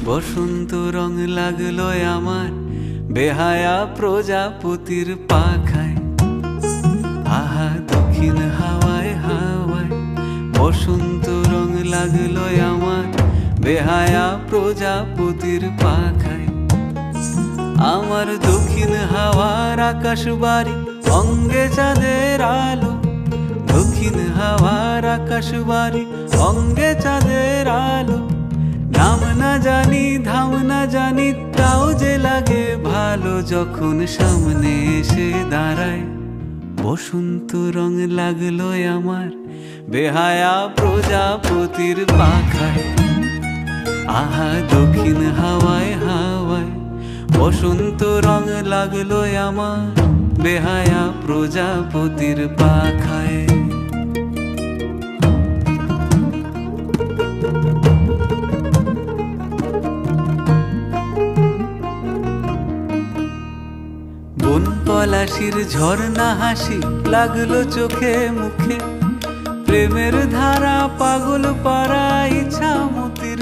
বসন্ত রং লাগলো আমার বেহায়া প্রজাপতির পাখায়। আহা দক্ষিণ হাওয়ায় হাওয়ায় বসন্ত রং লাগলো আমার বেহায়া প্রজাপতির পাখায়। আমার দক্ষিণ হাওয়ার আকাশ বাড়ি অঙ্গে চাঁদের আলো, দক্ষিণ হাওয়ার আকাশ বাড়ি অঙ্গে চাঁদের আলো। নাম না জানি ধাম না জানি তাও যে লাগে ভালো যখন সামনে এসে দাঁড়ায়। বসন্ত রং লাগলো আমার বেহায়া প্রজাপতির পাখায়। আহা দক্ষিণ হাওয়ায় হাওয়ায় বসন্ত রং লাগলো আমার বেহায়া প্রজাপতির পাখায়। বন পলাশির ঝর্ণা হাসি লাগলো চোখে মুখে, প্রেমের ধারা পাগল পাড়া ইচ্ছা মতির